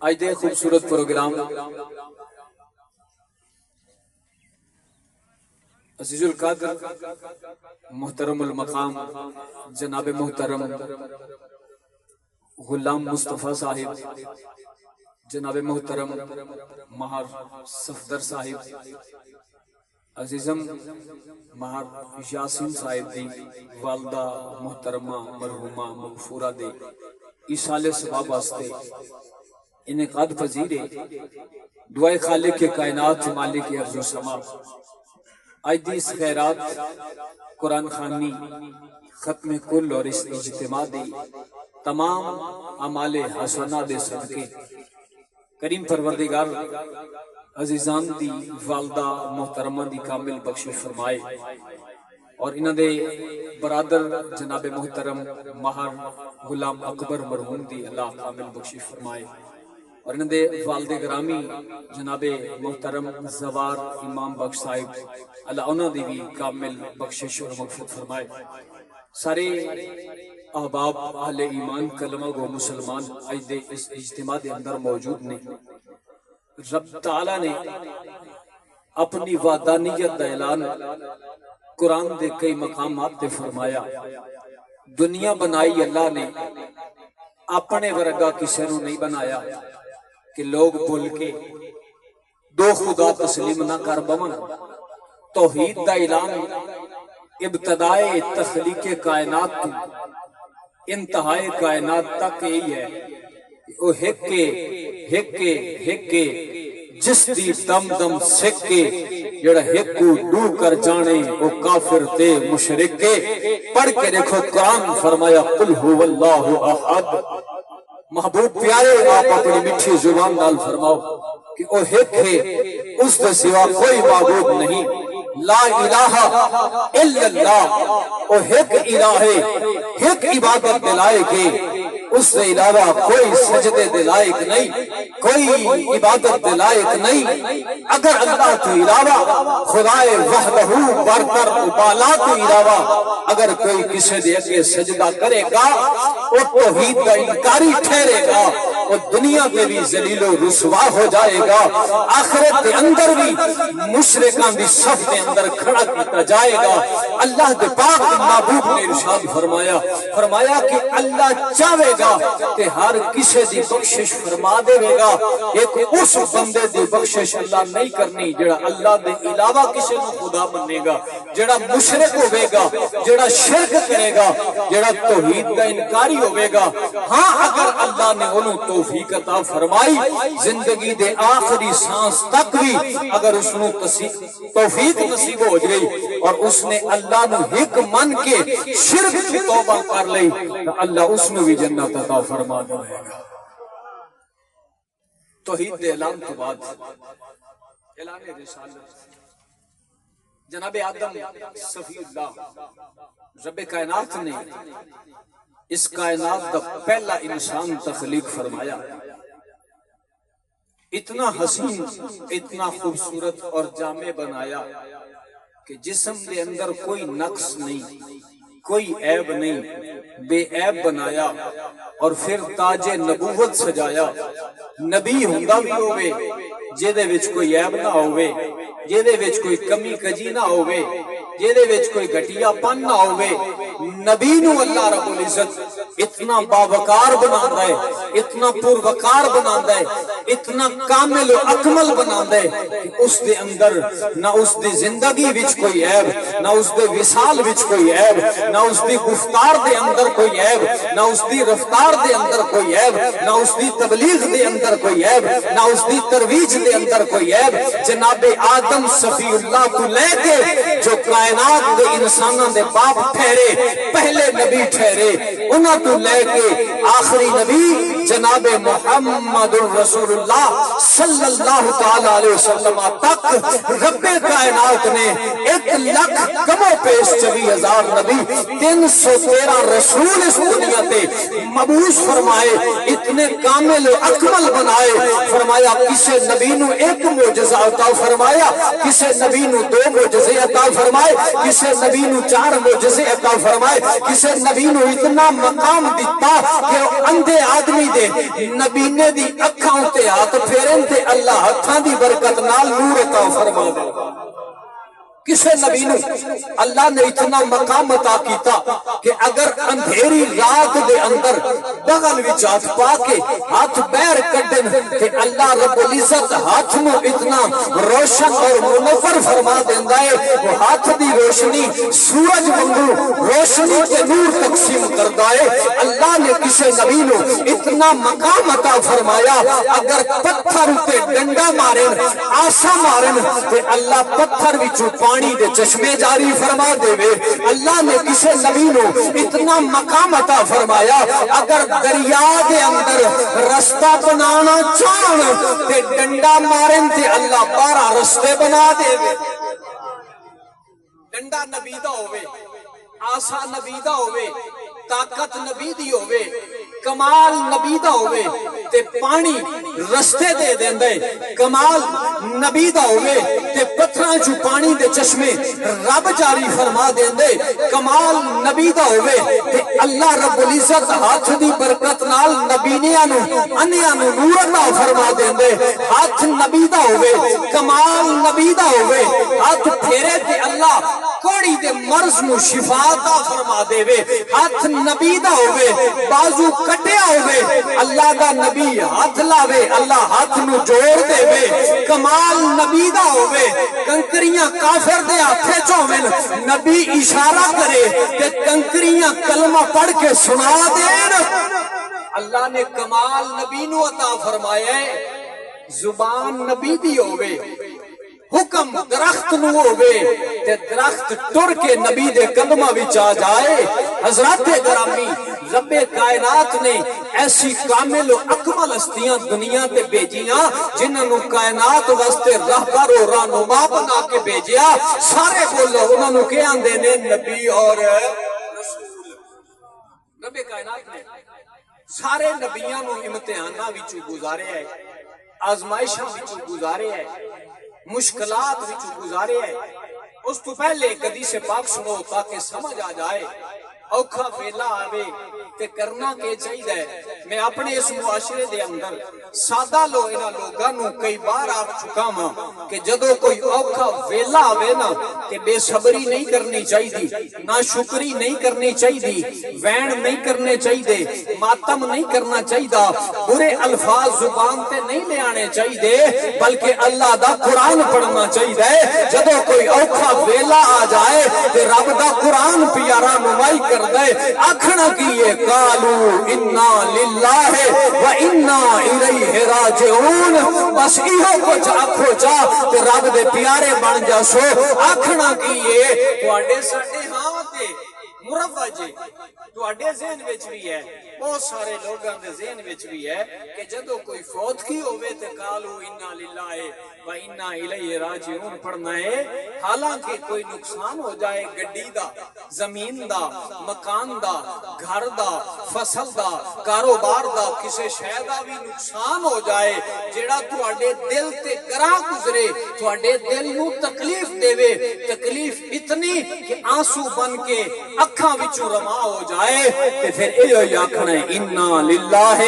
آج دے خوبصورت پروگرام عزیز القادر محترم المقام جناب محترم غلام مصطفیٰ صاحب، جناب محترم مہار صفدر صاحب، عزیزم مہار یاسین صاحب دی والدہ محترمہ مرحومہ مغفورہ دے ایصال ثواب واسطے انعقاد پذیر دعائے خالق کے کائنات مالک ارض و سما آج دی اس خیرات قرآن خوانی ختم کل اور اس اجتماع دی تمام اعمال حسنہ دے صدقے کریم پروردگار عزیزان دی والدہ محترمہ دی کامل بخشش فرمائے اور انہاں دے برادر جناب محترم مہار غلام اکبر مرحوم دی اللہ کامل بخشش فرمائے اور انہاں دے والد گرامی جناب محترم زوار امام بخش صاحب اللہ انہاں دی بھی کامل بخشش اور مغفرت فرمائے۔ سارے احباب اہل ایمان کلمہ گو مسلمان آج دے اس اجتماع دے اندر موجود نے۔ رب تعالیٰ نے اپنی وعدانیت دا اعلان قرآن دے کئی مقامات دے فرمایا۔ دنیا بنائی اللہ نے اپنے ورگا کسی نو نہیں بنایا کہ لوگ بول کے دو خدا تسلیم نہ کر بمن۔ توحید دا اعلان ابتدائے تخلیق کائنات تو انتہائی کائنات تک یہی ہے کہ او ہکے جس دی دم دم سکے جڑا ہکو ڈو کر جانے او کافر تے مشرک کے۔ پڑھ کے دیکھو قرآن فرمایا قل هو اللہ احد۔ محبوب پیارے آپ اپنی میٹھی زبان نال فرماؤ کہ او ہک ہے، اس کے سوا کوئی معبود نہیں، لا الہ الا اللہ۔ او ہک الہ ہے، ہک عبادت دلائے کے، اس سے علاوہ کوئی سجدے دلائق نہیں، کوئی عبادت دلائق نہیں۔ اگر اللہ تو علاوہ خدائے وحدہ برتر بالا تو علاوہ اگر کوئی کسی دے کے سجدہ کرے گا وہ توحید کا انکاری ٹھہرے گا، وہ دنیا کے بھی ذلیل و رسوا ہو جائے گا، آخرت کے اندر بھی مشرکان دی صف کے اندر کھڑا کیتا جائے گا۔ اللہ کے پاک محبوب نے ارشاد فرمایا کہ اللہ چاہے گا کہ ہر کسی دی بخشش فرما دے گا، ایک اس بندے دی بخشش اللہ نہیں کرنی جڑا اللہ دے علاوہ کسی کو خدا بنے گا، جڑا مشرک ہوئے گا، جڑا شرک کرے گا، جڑا توحید کا انکاری ہوئے گا۔ ہاں اگر اللہ نے انہوں توفیق عطا فرمائی زندگی دے آخری سانس تک بھی اگر اس نے توفیق نصیب ہو گئی اور اس نے اللہ نے حق من کے شرک کی توبہ کر لی تو اللہ اس نے بھی جنت عطا فرما دے گا۔ توحید دے اعلان تو بعد اعلان رسالت جناب آدم صفی اللہ رب کائنات نے اس کائنات کا پہلا انسان تخلیق فرمایا۔ اتنا حسین، اتنا خوبصورت اور جامع بنایا کہ جسم دے اندر کوئی نقص نہیں، کوئی عیب نہیں، بے عیب بنایا اور پھر تاج نبوت سجایا۔ نبی ہوندا بھی ہوئے جیدے وچ کوئی عیب نہ ہوئے، جیدے وچ کوئی کمی کجی نہ ہوئے، جیدے وچ کوئی گھٹیا پن نہ ہوئے۔ نبی نو اللہ رب العزت اتنا باوقار بناندا ہے، اتنا پروقار بناندا ہے، اتنا کامل و اکمل بناندا ہے کہ اس دے اندر نہ اس دی زندگی وچ کوئی عیب، نہ اس دے وصال وچ کوئی عیب، نہ اس دی گفتار دے اندر کوئی عیب، نہ اس دی رفتار دے اندر کوئی عیب، نہ اس دی تبلیغ دے اندر کوئی عیب، نہ اس دی ترویج دے اندر کوئی عیب۔ جناب آدم صفی اللہ تو لے کے جو کائنات دے انسانوں دے باپ ٹھہرے، پہلے نبی ٹھہرے، انہاں تو لے کے آخری نبی جناب محمد رسول اللہ صلی اللہ تعالیٰ علیہ وسلم تک رب کائنات نے 1,00,000 کم و پیش 24,000 نبی 313 رسول اس دنیا تے مبعوث فرمائے، اتنے کامل و اکمل بنائے۔ فرمایا کسی نبی نو ایک معجزہ عطا فرمایا، کسی نبی نو 2 معجزے عطا فرمائے، کسی نبی نو 4 معجزے عطا فرمائے، کسی نبی نو اتنا مقام دیتا کہ اندھے آدمی دے نبینے دی اکھاں تے ہاتھ پھیرن تے اللہ ہتھاں دی برکت نال نور عطا فرما دے کسے نبی نو اللہ نے اتنا مقام عطا کیتا کہ اگر اندھیری رات دے اندر بغل وچ ہاتھ پا کے ہاتھ بیر کڈن تے اللہ رب العزت ہاتھ نو اتنا روشن اور منور فرما دیندا ہے وہ ہاتھ دی روشنی سورج وانگو روشنی تے نور تقسیم کردا ہے اللہ نے کسے نبی نو اتنا مقام عطا فرمایا اگر پتھر تے ڈنڈا مارن آسا مارن تے اللہ پتھر وچوں پانی دے چشمے جاری فرما دے وے اللہ نے کسے نبی نو اتنا مقام عطا فرمایا اگر دریا دے اندر رستہ بنانا چاہن تے ڈنڈا مارن تے اللہ 12 رستے بنا دے وے ڈنڈا نبی دا ہوئے آسا نبی دا ہوئے طاقت نبی دی ہوئے کمال نبی دا ہوئے تے پانی رستے دے دیں دے کمال نبی دا ہوئے تے پتھراں جو پانی دے چشمے رب جاری فرما دیں دے کمال نبی دا ہوئے تے اللہ رب العزت ہاتھ دی برکت نال نبینیانو انیانو نورنا فرما دیں دے ہاتھ نبی دا ہوئے کمال نبی دا ہوئے ہاتھ پھیرے تے اللہ کوڑی دے مرض نو شفا دا فرما دے وے ہاتھ نبی دا ہوئے بازو کٹیا ہوئے اللہ دا نبی ہاتھ لاوے اللہ ہاتھ نو جوڑ دے وے کمال نبی دا ہوئے کنکریاں کافر دے ہاتھے چومن نبی اشارہ کرے کہ کنکریاں کلمہ پڑھ کے سنا دین اللہ نے کمال نبی نو عطا فرمایا ہے زبان نبی دی ہوئے حکم درخت نو ہوئے تے درخت ٹر کے نبی دے قدمہ وچ آ جائے حضرات گرامی رب کائنات نے ایسی کامل و اکمل ہستیاں دنیا تے بھیجیاں جنہاں نو کائنات واسطے راہبر و رہنما بنا کے بھیجیا سارے بولو انہاں نو کہ آندے نے نبی اور رسول رب کائنات نے سارے نبیاں نو امتحاناں وچوں گزارے ہے آزمائشاں وچوں گزارے ہے مشکلات وچ گزارے ہے اس تو پہلے حدیث پاک سنو تاکہ سمجھ آ جائے اوکھا ویلا آوے تے کرنا کے چاہیے میں اپنے اس معاشرے دے اندر سادہ لو انہاں لوگاں نو کئی بار آ چکا ہاں کہ جدو کوئی اوکھا ویلا آوے نا تے بے صبری نہیں کرنی چاہیے نا شکری نہیں کرنی چاہیے وین نہیں کرنے چاہیے ماتم نہیں کرنا چاہیے برے الفاظ زبان تے نہیں لے آنے چاہیے بلکہ اللہ دا قرآن پڑھنا چاہیے جدو کوئی اوکھا ویلا آ جائے تے رب دا قرآن پیارا نمائی کر دے آکھنا کیے قالو انا للہ و انا الیہ راجعون بس ایہو کچھ آکھو جا تے رب دے پیارے بن جا سو آکھنا کیے تو اڈے ساڑے ہاں تے مروج تو اڈے ذہن وچ بھی ہے بہت سارے لوگاں دے ذہن وچ بھی ہے کہ جدو کوئی فوت کی ہوئے تے قالو انا للہ و انا الیہ راجعون پڑھنا ہے حالانکہ کوئی نقصان ہو جائے گڈی دا زمین دا مکان دا گھر دا فصل دا کاروبار دا کسے شے دا بھی نقصان ہو جائے جیڑا تواڈے دل تے گراں گزرے تواڈے دل نو تکلیف دے وے تکلیف اتنی کہ آنسو بن کے اکھاں وچوں رواں ہو جائے تے پھر ایہی آکھنا ہے انا للہ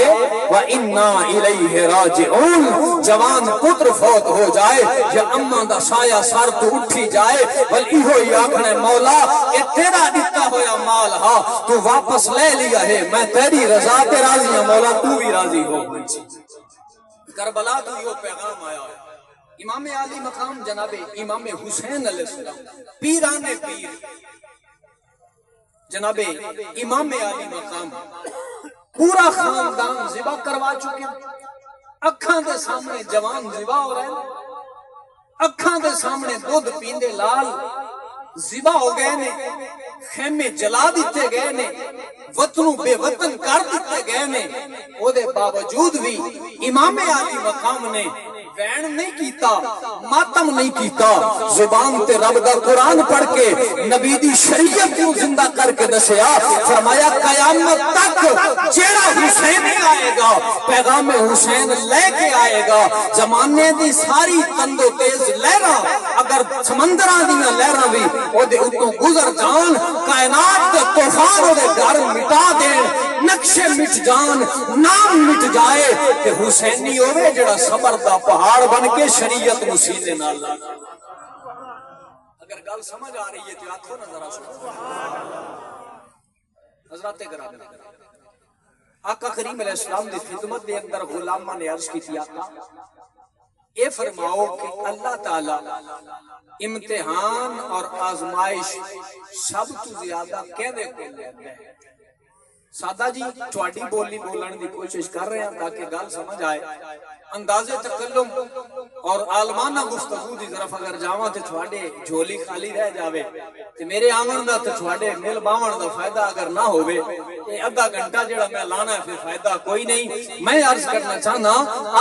و انا الیہ راجعون جوان پتر فوت ہو جائے یا اماں دا سایہ سر تو اٹھی جائے بل ایہو ہی آکھنا ہے مولا اے تیرا دتا ہویا مال ہا تو واپس لے لیا ہے میں تیری رضا تے راضی ہوں مولا تو بھی راضی ہو کربلا تو یہ پیغام آیا ہے امام علی مقام جناب امام حسین علیہ السلام پیران پیر جناب امام علی مقام پورا خاندان ذبح کروا چکے اکھاں دے سامنے جوان ذبح ہو رہے ہیں اکھاں دے سامنے دودھ پیندے لال ذبح ہو گئے نے خیمے جلا دیتے گئے نے وطنوں بے وطن کر دیتے گئے نے او دے باوجود بھی امام علی مقام نے وین نہیں کیتا ماتم نہیں کیتا زبان تے رب دا قرآن پڑھ کے نبی دی شریعت کو زندہ کر کے دسیا فرمایا قیامت تک جیڑا حسین آئے گا گا پیغام حسین لے کے آئے گا زمانے دی ساری تندو تیز لہرا اگر سمندراں دیاں لہراں بھی او دے اتوں گزر جان کائنات دے طوفان او دے گھر مٹا دین نقشے مٹ جان نام مٹ جائے کہ حسینی ہوئے جڑا صبر دا پہاڑ بن کے شریعت نو سینے نال لا اگر گل سمجھ آ رہی ہے تو آنکھوں نظر آ حضرات گرامی آقا کریم علیہ السلام دی خدمت دے اندر غلامہ نے عرض کی تھی آقا اے فرماؤ کہ اللہ تعالی امتحان اور آزمائش سب تو زیادہ کہنے کو لیتا ہے سادہ جی تواڈی بولی بولن دی کوشش کر رہے ہیں تاکہ گل سمجھ آئے انداز تکلم اور عالمانہ گفتگو دی طرف اگر جاواں تے تواڈے جھولی خالی رہ جاوے تے میرے آون دا تے تواڈے مل باون دا فائدہ اگر نہ ہووے تے آدھا گھنٹہ جڑا میں لانا ہے پھر فائدہ کوئی نہیں میں عرض کرنا چاہنا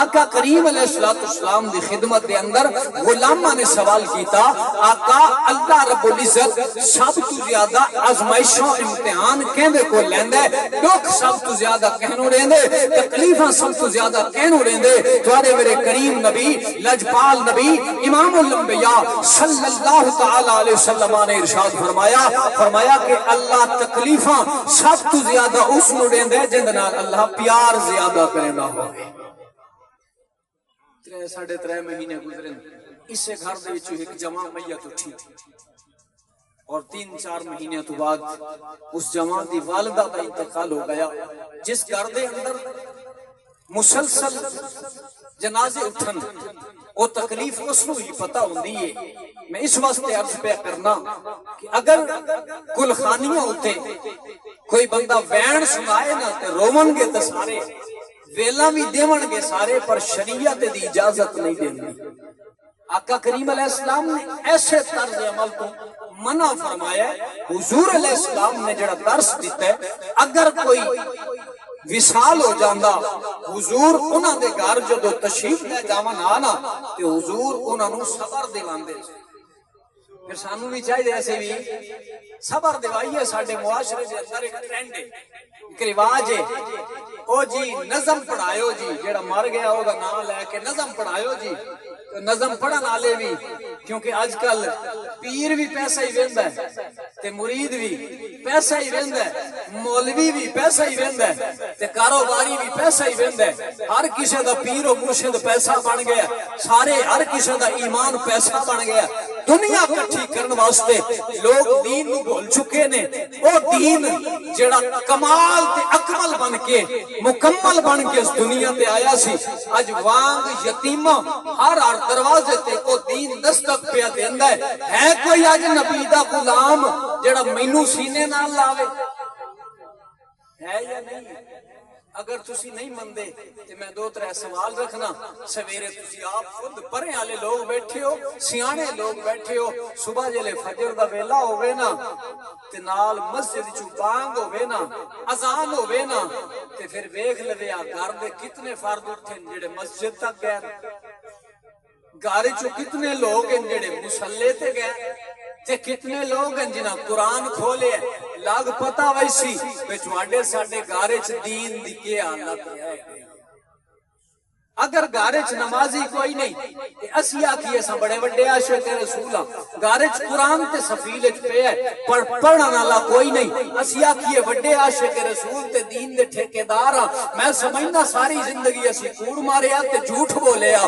آقا کریم علیہ السلام دی خدمت دے اندر غلامہ نے سوال کیتا آقا اللہ رب العزت سب تو زیادہ آزمائشوں امتحان کیندے کو لیندا ہے دکھ سب تو زیادہ کہنوں رہندے تکلیفاں سب تو زیادہ کہنوں رہندے تواڈے میرے کریم نبی لجپال نبی امام الانبیاء صلی اللہ تعالی علیہ وسلم نے ارشاد فرمایا کہ اللہ تکلیفاں سب تو زیادہ اس نو دیندے جند نال اللہ پیار زیادہ کرنا ہوے 3.5 مہینے گزرے اسے گھر دے وچ ایک جمع میت اٹھی اور 3-4 مہینے تو بعد اس جمع دی والدہ کا انتقال ہو گیا جس گھر دے اندر مسلسل جنازے اٹھن وہ تکلیف اس نو ہی پتہ ہوندی ہے میں اس واسطے عرض پہ کرنا کہ اگر کل خانیاں ہوتے کوئی بندہ وین سنائے نا تے رومن گے تے سارے ویلا بھی دیون گے سارے پر شریعت دی اجازت نہیں دیندی آقا کریم علیہ السلام نے ایسے طرز عمل کو منع فرمایا ہے حضور علیہ السلام نے جڑا درس دیتا ہے اگر کوئی وصال ہو جاندہ حضور انہاں دے گھر جدو تشریف لے جاون آنا تے حضور انہاں نو صبر دیواندے پھر سانو بھی چاہیے ایسے بھی صبر دیوائیے ساڈے معاشرے دے اندر ایک ٹرینڈ ہے ایک رواج ہے او جی نظم پڑھایو جی جیڑا مر گیا او دا نام لے کے نظم پڑھایو جی نظم پڑھن والے بھی کیونکہ آج کل پیر بھی پیسہ ہی ویندا ہے تے مرید بھی پیسہ ہی ویندا ہے مولوی بھی پیسہ ہی ویندا ہے تے کاروباری بھی پیسہ ہی ویندا ہے ہر کسی دا پیر و مرشد پیسہ بن گیا سارے ہر کسی دا ایمان پیسہ بن گیا دنیا اکٹھی کرن واسطے لوگ دین نو بھول چکے نے او دین جڑا کمال تے اکمل بن کے مکمل بن کے اس دنیا تے آیا سی اج وانگ یتیماں ہر دروازے تے او دین دستک پیا دیندا ہے کوئی اج نبی دا غلام جڑا مینوں سینے نال لاوے ہے یا نہیں اگر تسی نہیں مندے تے میں 2-3 سوال رکھنا سویرے تسی آپ خود پرے والے لوگ بیٹھے ہو سیانے لوگ بیٹھے ہو صبح جلے فجر دا ویلا ہوے نا تے نال مسجد چوں بانگ ہوے نا اذان ہوے نا تے پھر ویکھ لویا گھر دے کتنے فرد اٹھے جڑے مسجد تک گئے گھر چوں کتنے لوگ ہیں جڑے مصلی تے گئے تے کتنے لوگ ہیں جنہاں قرآن کھولے لگ پتہ ویسی بچواڈے ساڈے گھر وچ دین دی کی حالت ہے اگر گھر وچ نمازی کوئی نہیں تے اسی آکھیے اساں بڑے وڈے عاشق رسول ہاں گھر وچ قرآن تے صفیل وچ پیا ہے پڑھن والا کوئی نہیں اسی آکھیے وڈے عاشق رسول تے دین دے ٹھیکیدار ہاں میں سمجھنا ساری زندگی اسی کوڑ ماریا تے جھوٹ بولیا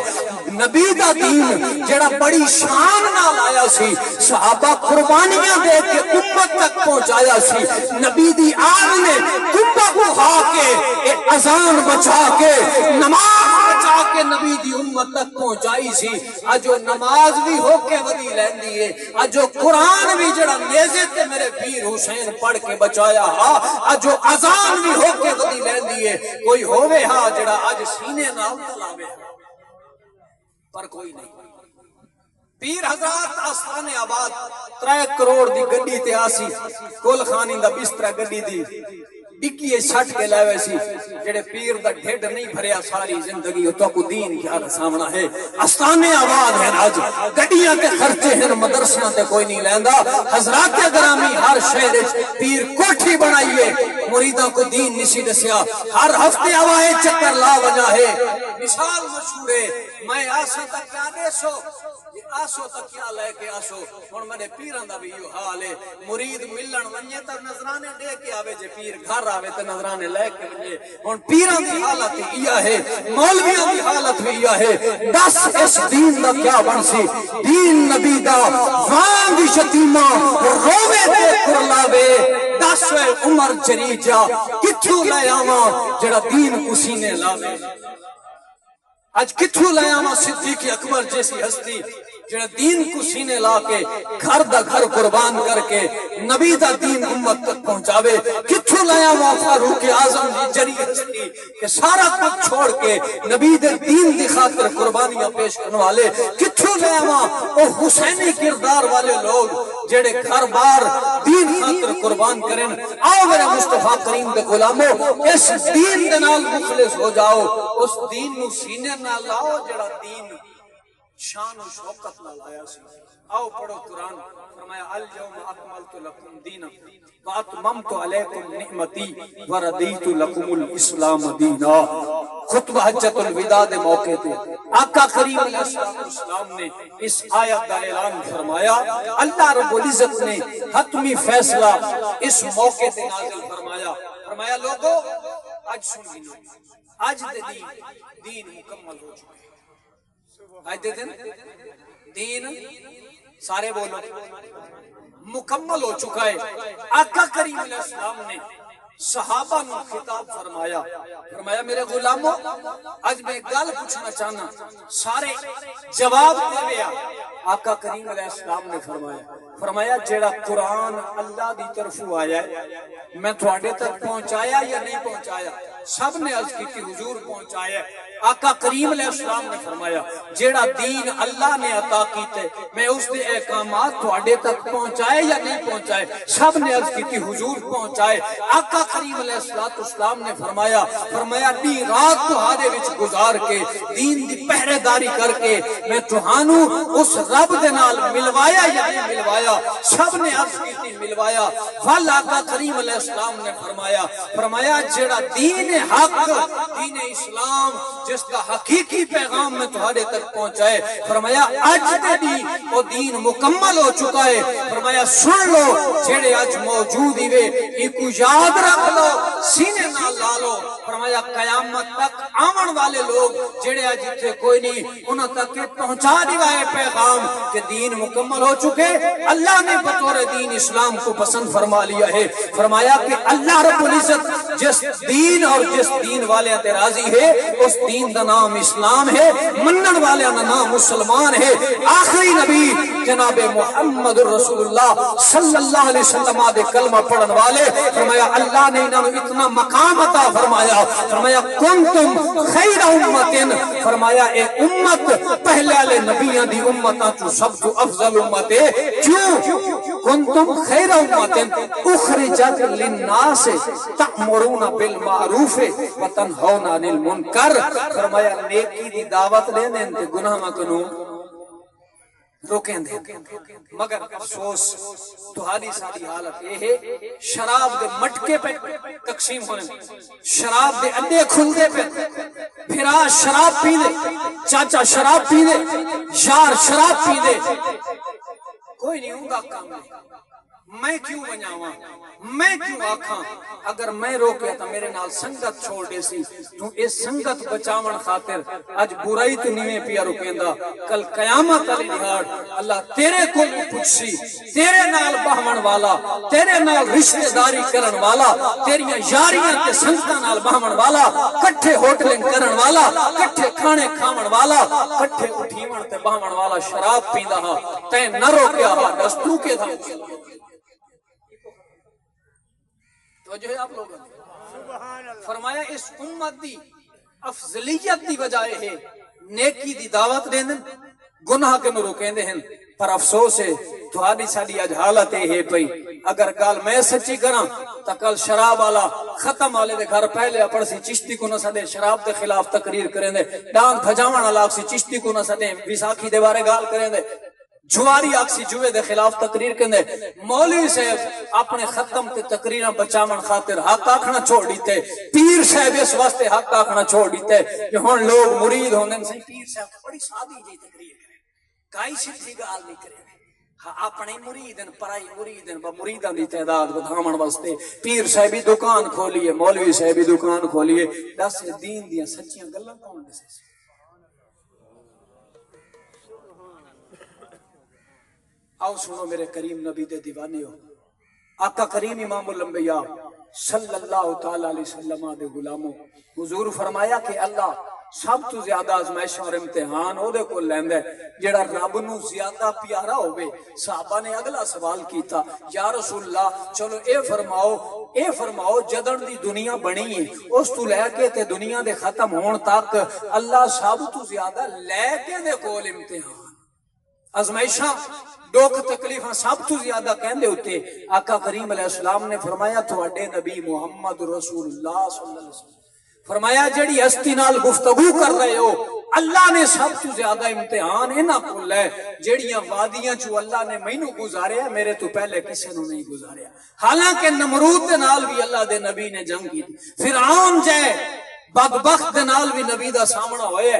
نبی دا دین جڑا بڑی شان نال آیا سی صحابہ قربانیاں دے کے امت تک پہنچایا سی نبی دی آل نے کمبا کو کھا کے اذان بچا کے نماز بچا کے نبی دی امت تک پہنچائی سی اجو نماز بھی ہو کے ودی لیندی ہے اجو قرآن بھی جڑا نیزے تے میرے پیر حسین پڑھ کے بچایا ہا اجو اذان بھی ہو کے ودی لیندی ہے کوئی ہووے ہا جڑا اج سینے نال تلاوے پر کوئی نہیں پیر حضرات آستانے آباد 3 کروڑ دی گڈی تے آسی کل خانی دا بستر گڈی دی ڈگیے سٹ کے لے ویسی جڑے پیر دا ڈھڈ نہیں بھریا ساری زندگی تو کو دین کیا سامنا ہے آستانے آباد ہے آج گڈیاں تے خرچے ہیں مدرسیاں تے کوئی نہیں لیندا حضرات گرامی ہر شہر وچ پیر کوٹھی بنائیے مریداں کو دین نسی دسیا ہر ہفتے آوائے چکر لا وجہ ہے مثال مشہور ہے میں آسا تک کیا دے سو آسو تک کیا لے کے آسو ہن میرے پیران دا بھی یہ حال ہے مرید ملن ونجے تے نظرانے دے کے آوے جے پیر گھر آوے تے نظرانے لے کے ونجے ہن پیران دی حالت یہ ہے مولویاں دی حالت بھی یہ ہے دس اس دین دا کیا بن سی دین نبی دا وانگ یتیماں روے تے کرلاوے دس عمر جریجا کتھوں لے آواں جڑا دین کو سینے لاوے آج کتھوں لے آواں صدیق اکبر جیسی ہستی جڑا دین کو سینے لا کے گھر دا گھر قربان کر کے نبی دا دین امت تک پہنچاوے کتھوں لے آواں فاروق اعظم دی جری ہستی کہ سارا کچھ چھوڑ کے نبی دے دین دی خاطر قربانیاں پیش کرنے والے کتھوں لے آواں او حسینی کردار والے لوگ جڑے گھر بار دین خاطر قربان کریں آؤ میرے مصطفیٰ کریم دے غلامو اس دین دے نال مخلص ہو جاؤ اس دین نو سینے نہ لاؤ جڑا دین شان و شوکت نہ لایا سی آؤ پڑھو قرآن فرمایا اليوم اکملت لکم دینکم واتممت علیکم نعمتی وردیت لکم الاسلام دینا خطبہ حجت الوداع دے موقع تے آقا کریم علیہ السلام نے اس آیت دا اعلان فرمایا اللہ رب العزت نے حتمی فیصلہ اس موقع تے نازل فرمایا فرمایا لوگو آج سن گئے آج دین مکمل ہو چکے آج دین سارے بولو مکمل ہو چکا ہے آقا کریم علیہ السلام نے صحابہ نے خطاب فرمایا میرے غلاموں آج میں گل پوچھنا چاہنا سارے جواب دے گیا آقا کریم علیہ السلام نے فرمایا جیڑا قرآن اللہ دی طرف آیا ہے میں تھوڑے تک پہنچایا یا نہیں پہنچایا سب نے عرض کی کہ حضور پہنچایا ہے آقا کریم علیہ السلام نے فرمایا جیڑا دین اللہ نے عطا کیتے میں اس دے احکامات تھوڑے تک پہنچائے یا نہیں پہنچائے سب نے عرض کی تھی حضور پہنچائے آقا کریم علیہ السلام نے فرمایا دی رات تہاڈے وچ گزار کے دین دی پہرے داری کر کے میں تہانوں اس رب دے نال ملوایا یا نہیں ملوایا سب نے عرض کی تھی ملوایا فل آقا کریم علیہ السلام نے فرمایا جیڑا دین حق دین اسلام جس کا حقیقی پیغام میں تمہارے تک پہنچائے فرمایا آج دے وہ دین مکمل ہو چکا ہے فرمایا سن لو جیڑے آج موجود ہی وے ایکو یاد رکھ لو سینے نہ لا لو فرمایا قیامت تک آمن والے لوگ جیڑے آج اتنے کوئی نہیں انہوں تک پہنچا دیوائے پیغام کہ دین مکمل ہو چکے اللہ نے بطور دین اسلام کو پسند فرما لیا ہے فرمایا کہ اللہ رب العزت جس دین اور جس دین والے تے راضی ہے اس دین دا نام اسلام ہے منن والے دا نام مسلمان ہے آخری نبی جناب محمد رسول اللہ صلی اللہ علیہ وسلم دے کلمہ پڑھن والے فرمایا اللہ نے انہوں نے اتنا مقام عطا فرمایا کنتم خیر امت فرمایا اے امت پہلے والے نبیوں دی امتاں تو سب تو افضل امت ہے کیوں کنتم خیر امت اخرجت للناس تأمرون بالمعروف وتنہون عن المنکر فرمایا نیکی دی دعوت لے دیں تے گناہ ماں کنو روکیں دیں مگر افسوس تہاڈی ساری حالت یہ ہے شراب دے مٹکے پہ تقسیم ہونے شراب دے اڈے کھلدے پہ پھرا شراب پی دے چاچا شراب پی دے یار شراب پی دے کوئی نہیں ہوں گا کام نہیں میں کیوں بناواں میں کیوں آکھاں اگر میں روکیا تا میرے نال سنگت چھوڑ دے سی تو اس سنگت بچاون خاطر اج برائی تو نہیں پیا رکیندا کل قیامت علی دہاڑ اللہ تیرے کو پوچھ سی تیرے نال بہمن والا تیرے نال رشتہ داری کرن والا تیریاں یاریاں تے سنگتاں نال بہمن والا کٹھے ہوٹلنگ کرن والا کٹھے کھانے کھاون والا کٹھے اٹھیون تے بہمن والا شراب پیندا ہا تے نہ روکیا ہا دس تو کے تھا توجہ ہے آپ لوگوں فرمایا اس امت دی افضلیت دی وجہ ہے نیکی دی دعوت دین گناہ کے نو روکیں دے ہیں پر افسوس ہے تہاڈی ساڈی اج حالت ہے پئی اگر گال میں سچی کرا تو کل شراب والا ختم والے دے گھر پہلے اپڑ سی چشتی کو نہ سدے شراب دے خلاف تقریر کریں دے، ڈانگ بھجاون والا سی چشتی کو نہ سدے بیساکھی دے بارے گال کریں دے، جواری آکسی جوے دے خلاف تقریر کندے، مولوی صاحب اپنے ختم تے تقریرہ بچامن خاطر حق آکھنا چھوڑ دیتے، پیر صاحب اس واسطے حق آکھنا چھوڑ دیتے کہ ہون لوگ مرید ہوندے سے پیر صاحب بڑی سادی جی تقریر کریں، کائی سیدھی گال نہیں کریں، اپنے مریدن پرائی مریدن با مریدان دی تعداد بدھامن واسطے پیر صاحبی دکان کھولیے، مولوی صاحبی دکان کھولیے، دس دین دیاں سچیاں گلاں کون دسے۔ آؤ سنو میرے کریم نبی دے دیوانے ہو، آقا کریم امام الانبیاء صلی اللہ تعالیٰ علیہ وسلم دے غلاموں، حضور فرمایا کہ اللہ سب تو زیادہ آزمائش اور امتحان او دے کو لیندے جڑا رب نو زیادہ پیارا ہوئے۔ صحابہ نے اگلا سوال کیتا، یا رسول اللہ چلو اے فرماؤ جدن دی دنیا بنی ہے اس تو لے کے تے دنیا دے ختم ہون تک اللہ سب تو زیادہ لے کے دے کول امتحان آزمائشاں دکھ تکلیفاں سب تو زیادہ کہندے ہوتے۔ آقا کریم علیہ السلام نے فرمایا تواڈے نبی محمد رسول اللہ صلی اللہ علیہ وسلم فرمایا جڑی ہستی نال گفتگو کر رہے ہو اللہ نے سب تو زیادہ امتحان انہاں کول ہے جڑیاں وادیاں چو اللہ نے مینوں گزاریا میرے تو پہلے کسی نے نہیں گزاریا۔ حالانکہ نمرود دے نال بھی اللہ دے نبی نے جنگ کی، فرعون جائے بدبخت دے نال بھی نبی دا سامنا ہوئے،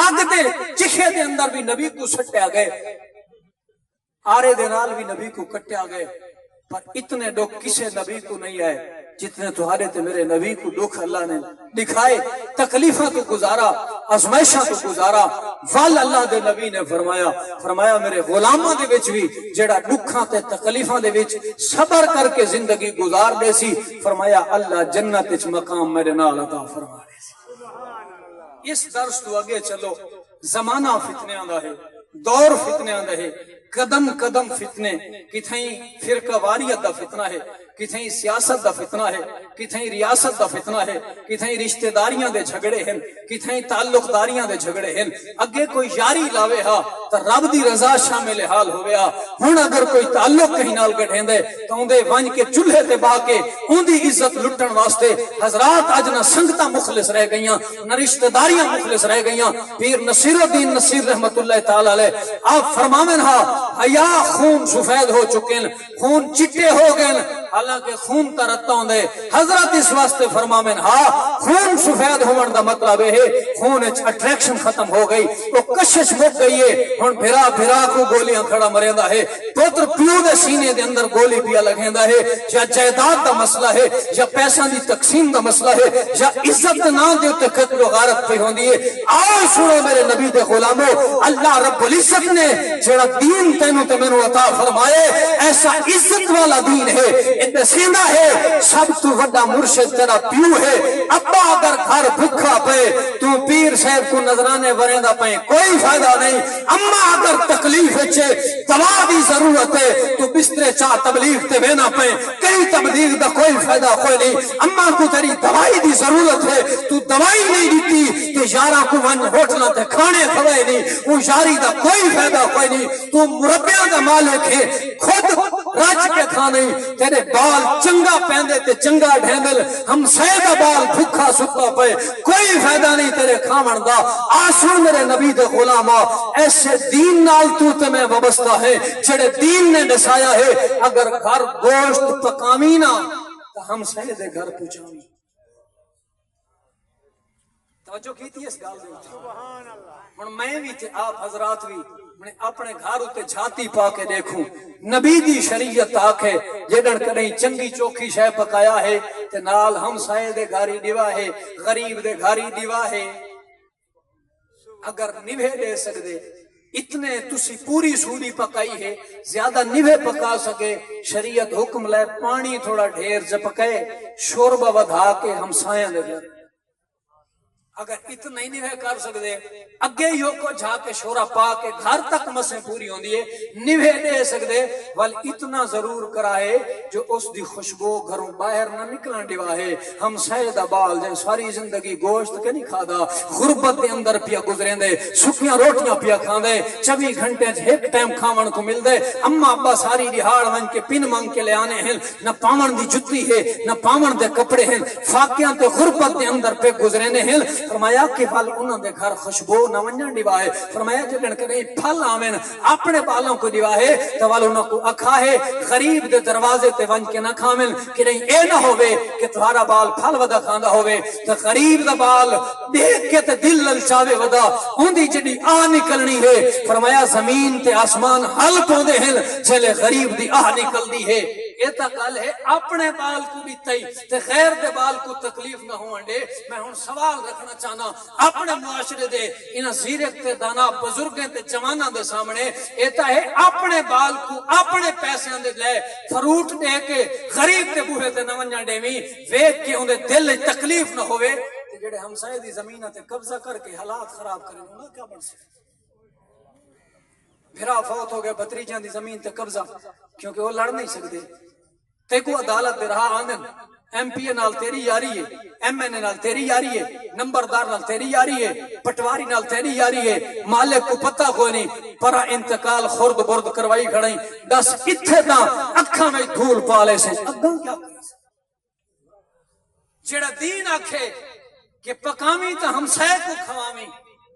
اگ دے چکھے دے اندر بھی نبی کو سٹیا گئے، آرے دے نال بھی نبی کو کٹیا گئے، پر اتنے دکھ کسے نبی کو نہیں آئے جتنے تمہارے تے میرے نبی کو دکھ اللہ نے دکھائے، تکلیفہ تو گزارا، آزمائشہ تو گزارا۔ وال اللہ دے نبی نے فرمایا میرے غلامہ دے وچ بھی جڑا دکھاں تے تکلیفہ دے وچ صبر کر کے زندگی گزار دے سی، فرمایا اللہ جنت وچ مقام میرے نال عطا فرما دے سی۔ اس درس تو آگے چلو، زمانہ فتنیاں دا ہے، دور فتنیاں دا ہے، قدم قدم فتنے، کتھیں فرقہ واریت دا فتنہ ہے، کتھیں سیاست دا فتنہ ہے، کتھیں ریاست دا فتنہ ہے، کتھیں رشتہ داریاں دے جھگڑے ہیں، کتھیں تعلق داریاں دے جھگڑے ہیں۔ اگے کوئی یاری لاوے ہا تو رب دی رضا شامل حال ہوئے ہا، ہن اگر کوئی تعلق کہیں نال گٹھیں دے تو اندے ونج کے چولہے تے با کے اندی عزت لٹن واسطے حضرات اج نہ سنگتاں مخلص رہ گئیاں، نہ رشتہ داریاں مخلص رہ گئیاں۔ پیر نصیر الدین نصیر رحمت اللہ تعالی علیہ آپ فرماویں ہا حیا خون سفید ہو چکن، خون چٹے ہو گئے، حالانکہ خون ترتا ہوں دے۔ حضرت اس واسطے فرماویں ہا خون سفید ہون دا مطلب ہے خون اچ اٹریکشن ختم ہو گئی، وہ کشش مک گئی ہے، ہن بھرا کو گولیاں کھڑا مریندا ہے، پوتر پیو دے سینے دے اندر گولی پیا لگیندا ہے، یا جائیداد دا مسئلہ ہے، یا پیسہ دی تقسیم دا مسئلہ ہے، یا عزت دے نام دے تے قتل و غارت پہ ہوندی ہے۔ آؤ سنو میرے نبی دے غلامو، اللہ رب العزت نے جڑا دین تینوں تے مینوں عطا فرمائے ایسا عزت والا دین ہے، اتنے سیدھا ہے، سب تو وڈا مرشد تیرا پیو ہے۔ ابا اگر گھر بھکھا پے تو پیر صاحب کو نظرانے ورندہ پائیں کوئی فائدہ نہیں، اما اگر تکلیف ہے دوا دی ضرورت ہے تو بسترے چاہ تبلیغ تے بینا پائیں، کئی تبلیغ دا کوئی فائدہ کوئی نہیں، اما کو تیری دوائی دی ضرورت ہے تو دوائی نہیں دیتی تو یارہ کو ون ہوٹلہ تے کھانے کھوائے نہیں، وہ یاری دا کوئی فائدہ کوئی نہیں، تو مربیہ دا مالک ہے خود رج کے کھانے، تیرے بال چنگا پہندے تے چنگا ڈھیمل، ہم سیدہ بال بھکھا ستا پہ کوئی فائدہ نہیں تیرے کھامن دا۔ آسن میرے نبی دے غلامہ ایسے دین نال تو تے میں وابستہ ہے جڑے دین نے نسایا ہے، اگر گھر گوشت پکامی نہ تو ہم سیدے گھر پوچھامی۔ توجہ کی تھی اس گال دے ہن میں بھی تے آپ حضرات بھی میں اپنے گھر اتے جھاتی پا کے دیکھوں، نبی دی شریعت آکھے جیڑن کدیں چنگی چوکھی شے پکایا ہے تے نال ہم سائے دے گھاری دیوا ہے، غریب دے گھاری دیوا ہے، اگر نبھے دے سکدے اتنے تسی پوری سوری پکائی ہے، زیادہ نبھے پکا سکے، شریعت حکم لے پانی تھوڑا ڈھیر سے پکائے، شوربہ ودھا کے ہم سائیں دے گھر۔ اگر اتنا ہی نہیں رہ کر سکتے اگے یو کو جا کے شورا پا کے گھر تک مسیں پوری ہوں دیئے نوے دے سکتے وال اتنا ضرور کرائے جو اس دی خوشبو گھروں باہر نہ نکلن دیوا ہے. ہم سید بال جن ساری زندگی گوشت کے نہیں کھادا غربت دے اندر پیا گزریں دے سکیاں روٹیاں پیا کھان دے 24 گھنٹے ایک ٹائم کھاون کو مل دے اما ابا ساری دہاڑ ون کے پن مانگ کے لے آنے ہیں نہ پاون دی جتی ہے نہ پاون دے کپڑے ہیں فاقیاں تے غربت دے اندر پہ گزریں ہیں. فرمایا کہ پھل انہوں دے گھر خوشبو نہ ونجن دیوا ہے. فرمایا جدن کہ پھل آمین اپنے بالوں کو دیوا ہے تو وال انہوں کو اکھا ہے غریب دے دروازے تے ونج کے نہ کھامن کہ نہیں اے نہ ہوئے کہ تمہارا بال پھل ودا کھاندا ہوئے تو غریب دا بال دیکھ کے تے دل للچاوے ودا ہوندی جڑی آ نکلنی ہے. فرمایا زمین تے آسمان حل پوندے ہیں چلے غریب دی آ نکلدی ہے. یہ تا کل ہے اپنے بال کو بھی تئی تے غیر دے بال کو تکلیف نہ ہون دے. میں ہن سوال رکھنا چاہنا اپنے معاشرے دے انہاں زیرک تے دانا بزرگیں تے جواناں دے سامنے ایتا ہے اپنے بال کو اپنے پیسے دے لے فروٹ دے کے غریب تے بوہے تے نہ ونجا ڈیویں ویکھ کے اون دے دل تکلیف نہ ہوے تے جڑے ہمسائے دی زمین تے قبضہ کر کے حالات خراب کریں انہاں کیا بن سکے. بھرا فوت ہو گئے بھتریجاں دی زمین تے قبضہ کیونکہ وہ لڑ نہیں سکتے تے کو عدالت دے رہا آندن ایم پی اے نال تیری یاری ہے ایم این اے نال تیری یاری ہے نمبردار نال تیری یاری ہے پٹواری نال تیری یاری ہے مالک کو پتہ کوئی نہیں پرا انتقال خورد برد کروائی کھڑیں دس اتھے دا اکھاں میں دھول پالے سے اگاں کیا کریں جڑا دین آکھے کہ پکامی تا ہمسائے کو کھوامی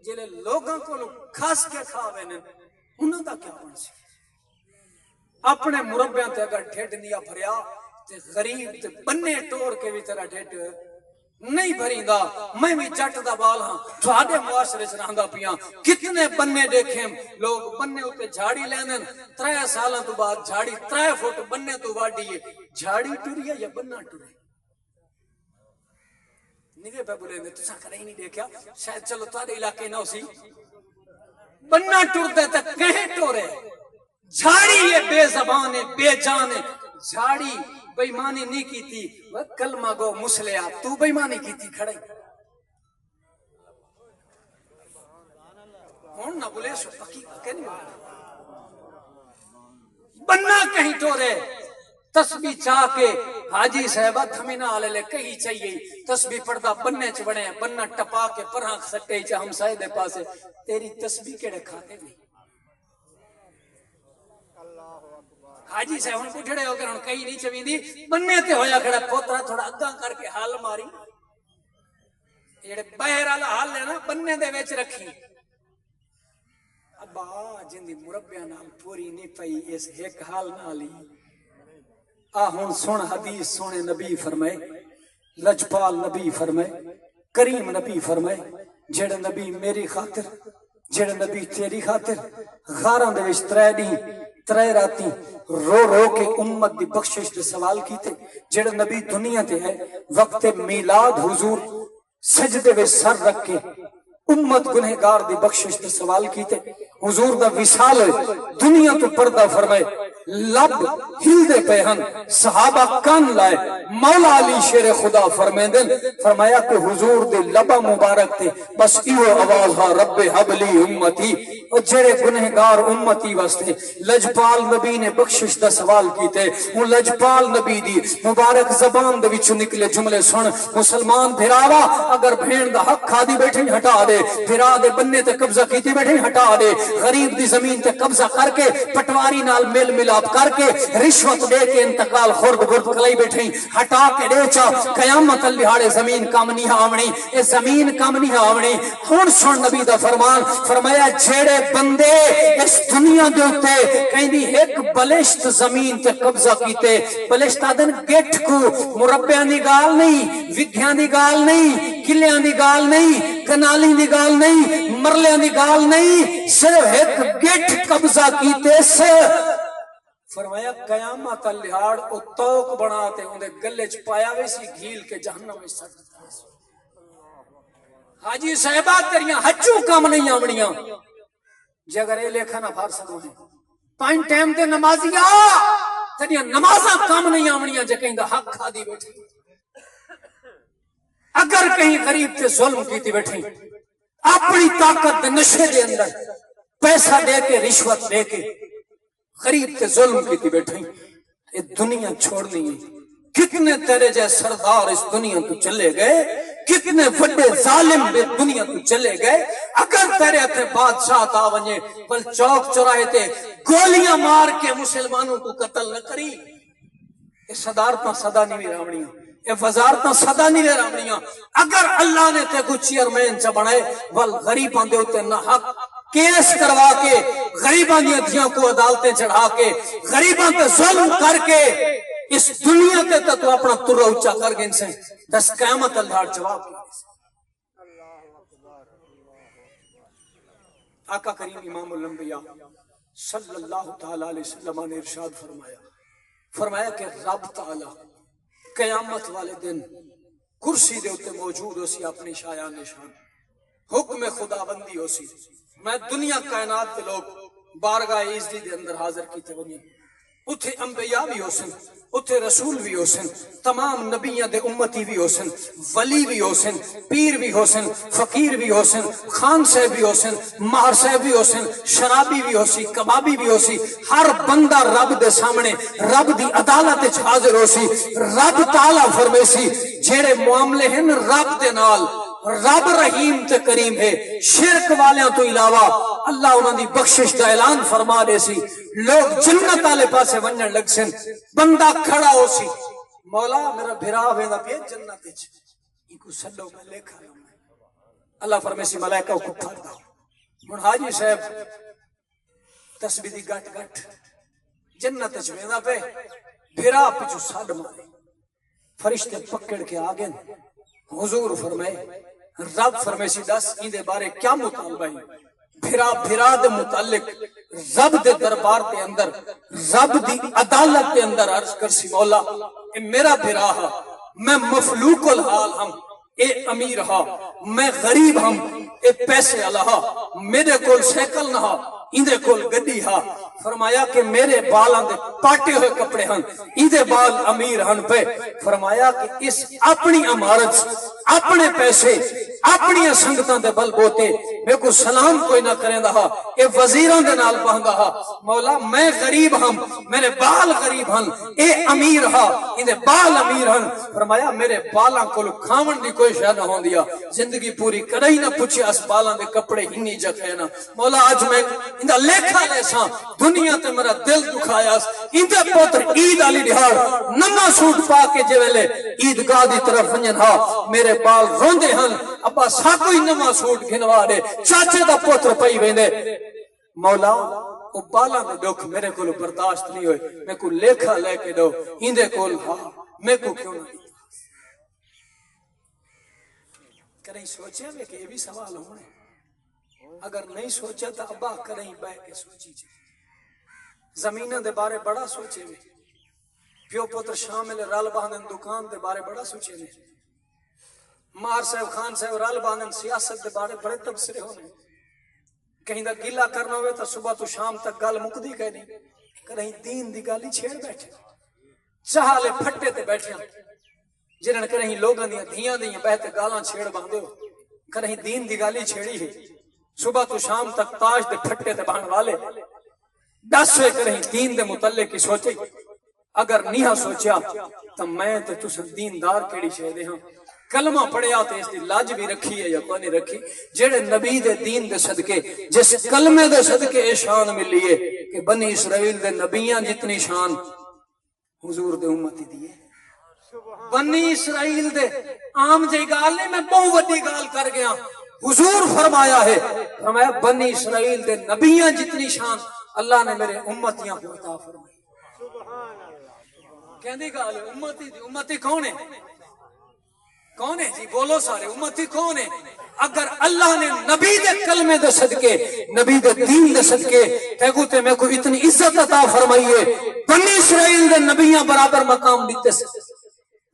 جلے لوگاں کو کھاس کے کھاوے نے انہوں دا کیا بن سی. اپنے مربیاں تے اگر ڈھیٹ نیا بھریا تے غریب تے بننے ٹور کے بھی تیرا ڈھیٹ نہیں بھریندا. میں بھی جٹ دا بال ہاں تھوڑے معاشرے سے رہندا پیاں کتنے بننے دیکھیں لوگ بننے ہوتے جھاڑی لیندن 3 سالاں تو بعد جھاڑی 3 فٹ بننے تو واڈی ہے جھاڑی ٹری ہے یا بننا ٹرے نیوے پہ بولے میں تسا کرے ہی نہیں دیکھیا شاید چلو تارے علاقے نہ سی بننا ٹرتے تک کہیں ٹورے جھاڑی یہ بے زبان ہے بے جان ہے. جھاڑی بیمانی نہیں کی تھی وہ کلمہ گو مسلیا تو بیمانی کی تھی کھڑے ہون نہ بولے سو حقیقت نہیں بننا کہیں ٹورے تسبیح چاہ کے حاجی صاحبہ تھمینا آلے لے کہیں چاہیے تسبیح پڑھتا بننے چ بڑے بننا ٹپا کے پرہاں سٹے چا ہم سائے دے پاسے تیری تسبیح کیڑے کھاتے نہیں. حاجی صاحب ان کو جھڑے ہو کر ان کہیں نہیں چویں دی بننے تے ہویا کھڑا پوترا تھوڑا اگاں کر کے حال ماری یہ بہر والا حال لینا بننے دے ویچ رکھی ابا جن دی مربیاں نال پوری نہیں پئی اس ایک حال نالی آہون سن حدیث سونے نبی فرمائے لجپال نبی فرمائے کریم نبی فرمائے جڑا نبی میری خاطر جڑا نبی تیری خاطر غاراں دے وچ 3 دن 3 راتی رو رو کے امت دی بخشش دے سوال کیتے جڑا نبی دنیا تے ہے وقت میلاد حضور سجدے وچ سر رکھ کے امت گنہگار دی بخشش دے سوال کیتے حضور دا وصال دنیا تو پردہ فرمائے لب ہل دے پہن صحابہ کان لائے مولا علی شیر خدا فرمیندن فرمایا کہ حضور دے لبا مبارک تے بس ایو آواز ہا رب حبلی امتی اور جڑے گنہگار امتی واسطے لجپال نبی نے بخشش دا سوال کیتے وہ لجپال نبی دی مبارک زبان دے وچوں نکلے جملے سن مسلمان بھراوا اگر بھین دا حق کھا دی بیٹھے ہٹا دے بھرا دے بننے تے قبضہ کیتی بیٹھے ہٹا دے غریب دی زمین تے قبضہ کر کے پٹواری نال میل ملاپ کر کے رشوت دے کے انتقال خورد گرد کلائی بیٹھے ہٹا کے دے چا قیامت اللہاڑے زمین کام نہیں آونی اے زمین کام نہیں آونی. ہون سن نبی دا فرمان فرمایا جیڑے بندے اس دنیا دے ہوتے کہیں دی ایک بلشت زمین تے قبضہ کیتے بلشت آدن گیٹ کو مربیاں دی گال نہیں وگھیاں دی گال نہیں کلیاں دی گال نہیں کنالی دی گال نہیں مرلیاں دی گال نہیں صرف ایک گیٹ قبضہ کیتے سے فرمایا قیامت اللہاڑ او توق بناتے انہیں گلے چ پایا ویسی گھیل کے جہنم میں سٹ حاجی صاحبہ تیریاں ہچو کام نہیں آمڑیاں جے اگر اے لکھا نہ پھار سکو ہیں 5 ٹائم تے نمازیاں تیریاں نمازاں کام نہیں آمڑیاں جے کہیں دا حق کھا دی بیٹھے اگر کہیں غریب تے ظلم کیتی بیٹھے اپنی طاقت دے نشے دے اندر پیسہ دے کے رشوت دے کے غریب تے ظلم کیتی بیٹھے یہ دنیا چھوڑنی ہے. کتنے تیرے جیسے سردار اس دنیا تو چلے گئے, کتنے بڑے ظالم بے دنیا تو چلے گئے. اگر تیرے اتنے بادشاہ تا ونجے بل چوک چوراہے تے گولیاں مار کے مسلمانوں کو قتل نہ کری, یہ صدارتاں صدا نہیں رامنیاں, یہ وزارتاں صدا نہیں رامنیاں. اگر اللہ نے تے کو چیئرمین چا بنائے بل غریباں دے ہوتے نہ حق کیس کروا کے, غریباں دی ادھیاں کو عدالتیں چڑھا کے, غریباں تے ظلم کر کے اس دنیا تے تو اپنا ترہ اچھا کر گئے ان سے دس قیامت اللہ جواب. آقا کریم امام الانبیاء صلی اللہ تعالی علیہ وسلم نے ارشاد فرمایا کہ رب تعالی قیامت والے دن کرسی دے اتے موجود ہو سی اپنی شایان نشان, حکم خداوندی ہو سی. میں دنیا کائنات کے لوگ بارگاہ عزت دے اندر حاضر کیتے ونی, اتھے انبیاء بھی ہو سن, اتھے رسول بھی ہو سن, تمام نبیوں دے امتی بھی ہو سن, ولی بھی ہو سن, پیر بھی ہو سن, فقیر بھی ہو سن, خان صاحب بھی ہو سن, مہر صاحب بھی ہو سن, شرابی بھی ہو سی, کبابی بھی ہو سی. ہر بندہ رب دے سامنے رب دی عدالت حاضر ہو سی. رب تعالیٰ فرمے سی جیڑے معاملے ہیں رب دے نال, رب رحیم تے کریم ہے, شرک والیاں تو علاوہ اللہ انہوں دی بخشش دا اعلان فرما دے سی. لوگ جنت والے پاسے ونجن لگ سن, بندہ کھڑا ہو سی, مولا میرا بھرا ویندا پیا جنت وچ, ایکو سلو میں لکھا لوں. اللہ فرمے سی ملائکہ کو پھڑ دا. ہن حاجی صاحب تسبیح دی گٹ گٹ جنت وچ ویندا پے, بھرا پچھو سڈ مارے, فرشتے پکڑ کے آ گئے. حضور فرمائے رب فرمے سی دس ان دے بارے کیا مطالبہ ہے. بھرا دے متعلق رب دے دربار دے اندر رب دی عدالت دے اندر عرض کر سی مولا اے میرا بھرا ہا, میں مفلوق الحال ہم, اے امیر ہا, میں غریب ہم, اے پیسے اللہ ہا, میرے کول سیکل نہ ہا, اندے کول گڈی ہا. فرمایا کہ میرے بالاں دے پاٹے ہوئے کپڑے ہن, اندے بال امیر ہن پہ. فرمایا کہ اس اپنی عمارت اپنے پیسے اپنی سنگتاں دے بل بوتے میں کو سلام کوئی نہ کریں دا, اے وزیران دے نال پہندا ہا. مولا میں غریب ہم, میرے بال غریب ہن, اے امیر ہا, اندے بال امیر ہن. فرمایا میرے بالاں کول کھاون دی کوئی شے نہ ہوندیا, زندگی پوری کدی نہ پوچھے اس بالاں دے کپڑے ہنی جکھے نا. مولا اج میں اندا لیکھا لیساں دنیا تے میرا دل دکھایا, اندے پتر عید علی دہاڑ نما سوٹ پا کے جے ویلے عیدگاہ دی طرف ونجن ہا, میرے بال روندے ہن, ابا سا کوئی نما سوٹ گھنوا دے, چاچے دا پتر پئی ویندے. مولا او بالاں دے دکھ میرے کول برداشت نہیں ہوئے, میں کو لیکھا لے کے دو, اندے کول ہا میں کو کیوں نہ. کریں سوچے میں کہ یہ بھی سوال ہونے, اگر نہیں سوچا تو ابا کریں بہ کے سوچی جائے. زمینہ دے بارے بڑا سوچے میں, پیو پتر شامل رل باندن دکان دے بارے بڑا سوچے میں, مہر صاحب خان صاحب رل باندن سیاست دے بارے بڑے تبصرے ہونے. کہیں دا گلا کرنا ہوئے تو صبح تو شام تک گل مکدی کہہ نہیں, کہیں دین دی گالی چھیڑ بیٹھے, چہالے پھٹے تے بیٹھے جنہاں کہیں لوگاں دیاں دھیاں دیاں بہتے گالاں چھیڑ باندھے ہو, کہیں دین دی گالی چھیڑی ہے. صبح تو شام تک تاج دے پھٹے تے بہن والے دس ہوئے کریں دین دے متعلق کی سوچے. اگر نہیں ہاں سوچیا تو میں تے تساں دیندار کیڑی شے دے ہاں. کلمہ پڑھیا تے اس دی لاج بھی رکھی ہے یا کوئی نہیں رکھی, جڑے نبی دے دین دے صدقے جس کلمے دے صدقے اے شان ملی ہے کہ بنی اسرائیل دے نبیاں جتنی شان حضور دے امتی دیئے. بنی اسرائیل دے عام جی گال نہیں, میں بہت وڈی گال کر گیا. حضور فرمایا ہے, فرمایا بنی اسرائیل دے نبیاں جتنی شان اللہ نے میرے امتیاں کو عطا فرمائی. کہندی گال امتی دی, امتی کون ہے؟ کون ہے جی بولو سارے, امتی کون ہے؟ اگر اللہ نے نبی دے کلمے دے صدقے نبی دے دین دے صدقے تیگو تے میں کو اتنی عزت عطا فرمائی ہے, بنی اسرائیل دے نبیاں برابر مقام دیتے سے.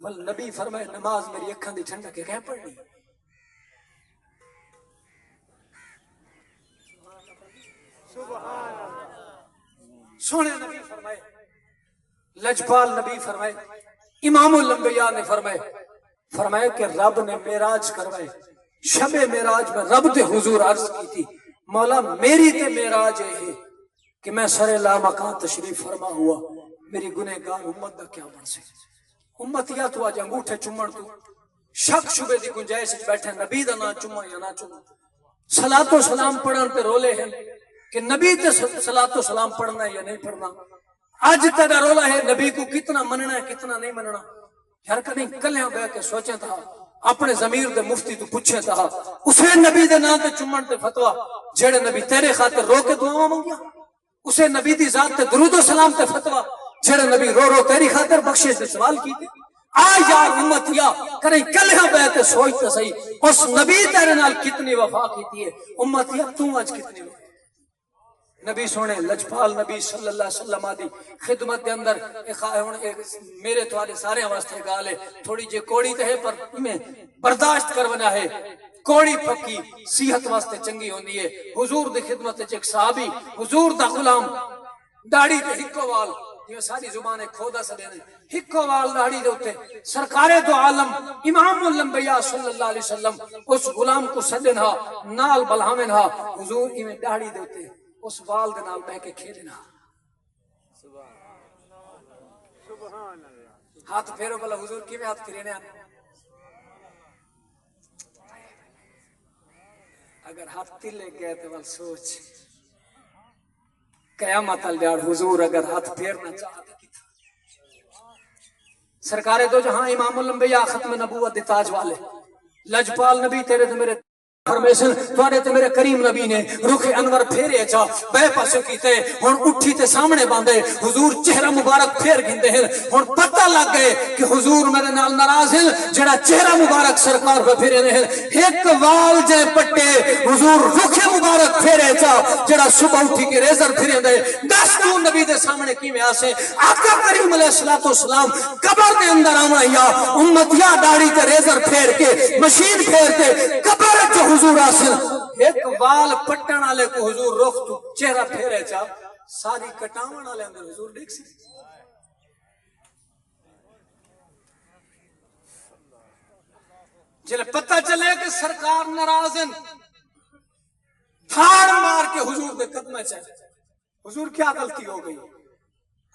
بل نبی فرمائے نماز میری اکھاں دی ٹھنڈا کے کہیں پڑھنی. سونے نبی فرمائے, لجپال نبی فرمائے, امام الانبیاء نے فرمائے فرمایا کہ رب نے معراج کروائے، شب معراج میں رب تے حضور عرض کی تھی مولا میری تے معراج ہے کہ میں سر لامکان تشریف فرما ہوا، میری گنہگار امت دا کیا بن سے؟ امت یا تو آج انگوٹھے چمڑ تو شک شبے دی گنجائش بیٹھے نبی دا نہ چمہ یا نہ چمہ، صلاۃ و سلام پڑھن تے رولے ہیں کہ نبی تے صلاۃ و سلام پڑھنا ہے یا نہیں پڑھنا، آج تیرا رولا ہے نبی کو کتنا مننا ہے کتنا نہیں مننا۔ یار کہ نہیں کلیاں بے کے سوچیں تھا اپنے ضمیر دے مفتی تو پوچھے تھا اسے نبی دے نام تے چمن تے فتوا جڑے نبی تیرے خاطر رو کے دعاواں منگیا، اسے نبی دی ذات تے درود و سلام تے فتوا جڑے نبی رو رو تیری خاطر بخشش دے سوال کیتے۔ آ یار امتیا کریں کلیاں بے کے سوچتے صحیح اس نبی تیرے نال کتنی وفا کیتی ہے، امتیا تو آج کتنی وفا۔ نبی سونے لجپال نبی صلی اللہ علیہ وسلم دی خدمت دے اندر میرے توالے سارے واسطے گالے تھوڑی جے کوڑی تے ہے پر میں برداشت کرنا ہے، کوڑی پکی صحت واسطے چنگی ہوندی ہے۔ حضور دی خدمت تے ایک صحابی حضور دا غلام داڑھی تے ہکو وال یہ ساری زبانیں کھودا سدے نے ہکو وال داڑھی دے اوتے سرکار دو عالم امام الانبیاء صلی اللہ علیہ وسلم اس غلام کو سدنہا نال بلہامنہا حضور ایویں داڑھی دے اوتے اس وال دے نال بہ کے کھیلنا۔ ہاتھ پھیرو بلا حضور کی میں ہاتھ پھیرنے آنے اگر ہاتھ تلے گئے تو بل سوچ قیامت الجار حضور اگر ہاتھ پھیرنا چاہتا کی تھا۔ سرکار دو جہاں امام الانبیاء ختم نبوت دی تاج والے لجپال نبی تیرے تو میرے فرمیشن توڑے تے میرے کریم نبی نے رخ انور پھیرے چا بے پاسو کیتے ہن اٹھی تے سامنے باندھے حضور چہرہ مبارک پھیر گھندے ہیں ہن پتہ لگ گئے کہ حضور میرے نال ناراض ہیں جڑا چہرہ مبارک سرکار پہ پھیرے ہیں ایک وال جے پٹے حضور رخ مبارک پھیرے چا جڑا صبح اٹھی کے ریزر پھیرے دے دس تو نبی دے سامنے کی میں آسے آقا کریم علیہ السلام قبر دے اندر آنا یا امتیا داڑھی تے ریزر پھیر کے مشین پھیر کے قبر جو حضور آسن ایک وال پٹن آلے کو حضور رخ تو چہرہ پھیرے چا ساری کٹاون آلے اندر حضور دیکھ سی جلے پتہ چلے کہ سرکار ناراضن دھاڑ مار کے حضور دے قدمہ چاہے حضور کیا غلطی ہو گئی؟